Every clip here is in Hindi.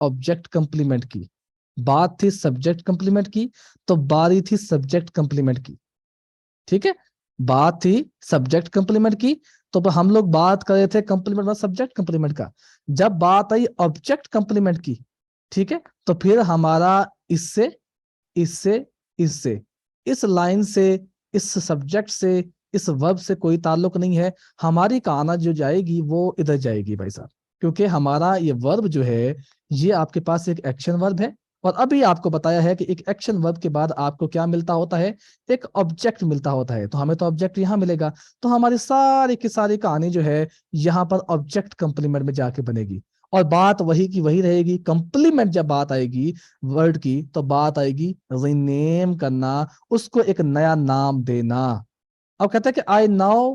ऑब्जेक्ट कंप्लीमेंट की, बात थी सब्जेक्ट कंप्लीमेंट की, तो बारी थी सब्जेक्ट कंप्लीमेंट की। ठीक है, बात थी सब्जेक्ट कंप्लीमेंट की, तो हम लोग बात कर रहे थे कंप्लीमेंट मतलब सब्जेक्ट कंप्लीमेंट का। जब बात आई ऑब्जेक्ट कंप्लीमेंट की, ठीक है, तो फिर हमारा इससे इससे इससे इस लाइन से, इस सब्जेक्ट से, इस वर्ब से कोई ताल्लुक नहीं है। हमारी कहाना जो जाएगी वो इधर जाएगी भाई साहब, क्योंकि हमारा ये वर्ब जो है ये आपके पास एक एक्शन वर्ब है, और अभी आपको बताया है कि एक एक्शन वर्ब के बाद आपको क्या मिलता होता है, एक ऑब्जेक्ट मिलता होता है। तो हमें तो ऑब्जेक्ट यहां मिलेगा, तो हमारी सारी की सारी कहानी जो है यहाँ पर ऑब्जेक्ट कंप्लीमेंट में जाके बनेगी, और बात वही की वही रहेगी। कंप्लीमेंट जब बात आएगी वर्ड की, तो बात आएगी रीनेम करना, उसको एक नया नाम देना। अब कहता है कि आई नाउ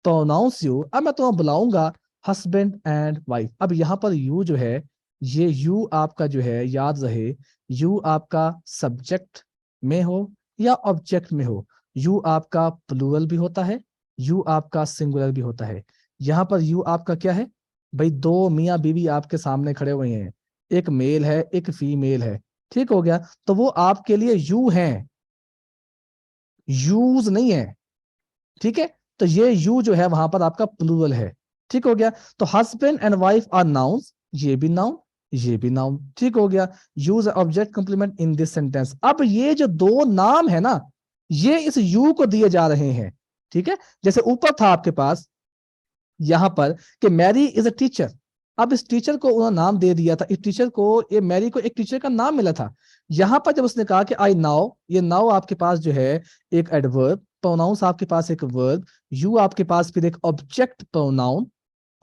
प्रोनाउंस यू, अब मैं तुम्हें बुलाऊंगा हस्बैंड एंड वाइफ। अब यहाँ पर यू जो है, ये यू आपका जो है, याद रहे, यू आपका सब्जेक्ट में हो या ऑब्जेक्ट में हो, यू आपका प्लूरल भी होता है, यू आपका सिंगुलर भी होता है। यहाँ पर यू आपका क्या है भाई, दो मियाँ बीवी आपके सामने खड़े हुए हैं, एक मेल है एक फीमेल है, ठीक हो गया, तो वो आपके लिए यू हैं, यूज नहीं है। ठीक है, तो ये यू जो है वहां पर आपका प्लूरल है। ठीक हो गया, तो husband and wife are nouns, ये भी नाउन, ये भी नाउन। ठीक हो गया, use object complement in this sentence. अब ये जो दो नाम है ना, ये इस यू को दिए जा रहे हैं। ठीक है, जैसे ऊपर था आपके पास यहां पर कि मैरी इज अ टीचर, अब इस टीचर को उन्होंने नाम दे दिया था, इस टीचर को, ये मैरी को एक टीचर का नाम मिला था। यहां पर जब उसने कहा कि आई नाउ, ये नाउ आपके पास जो है एक एडवर्ब, प्रोनाउंस आपके पास एक वर्ब, यू आपके पास फिर एक ऑब्जेक्ट प्रोनाउन।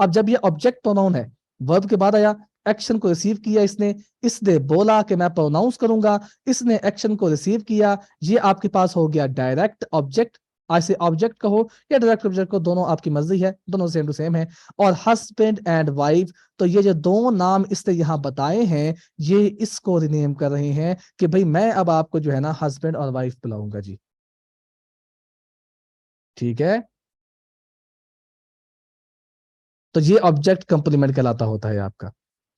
अब जब ये ऑब्जेक्ट प्रोनाउन है, वर्ब के बाद आया, एक्शन को रिसीव किया इसने, इसने बोला कि मैं प्रोनाउंस करूंगा, इसने एक्शन को रिसीव किया, ये आपके पास हो गया डायरेक्ट ऑब्जेक्ट। ऐसे ऑब्जेक्ट कहो या डायरेक्ट ऑब्जेक्ट को, दोनों आपकी मर्जी है, दोनों सेम टू सेम है। और हस्बैंड एंड वाइफ, तो ये जो दो नाम इसने यहां बताए हैं, ये इसको रिनेम कर रहे हैं कि भाई मैं अब आपको जो है ना हस्बैंड और वाइफ बुलाऊंगा जी। ठीक है, तो ये ऑब्जेक्ट कंप्लीमेंट कहलाता होता है आपका,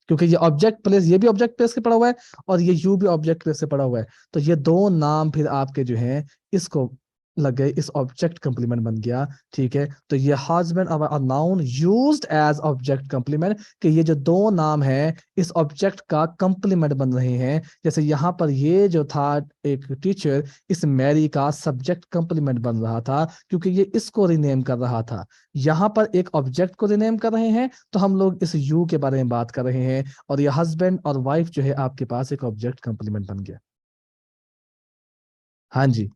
क्योंकि ये ऑब्जेक्ट प्लेस, ये भी ऑब्जेक्ट प्लेस के पड़ा हुआ है, और ये यू भी ऑब्जेक्ट प्लेस से पड़ा हुआ है, तो ये दो नाम फिर आपके जो हैं इसको लग गए, इस ऑब्जेक्ट कंप्लीमेंट बन गया। ठीक है, तो ये हस्बैंड और noun used as object complement, कि ये जो दो नाम है इस ऑब्जेक्ट का कंप्लीमेंट बन रहे हैं। जैसे यहाँ पर ये जो था एक टीचर, इस मैरी का सब्जेक्ट कंप्लीमेंट बन रहा था, क्योंकि ये इसको रिनेम कर रहा था। यहाँ पर एक ऑब्जेक्ट को रिनेम कर रहे हैं, तो हम लोग इस यू के बारे में बात कर रहे हैं, और ये हस्बैंड और वाइफ जो है आपके पास एक ऑब्जेक्ट कंप्लीमेंट बन गया। हाँ जी,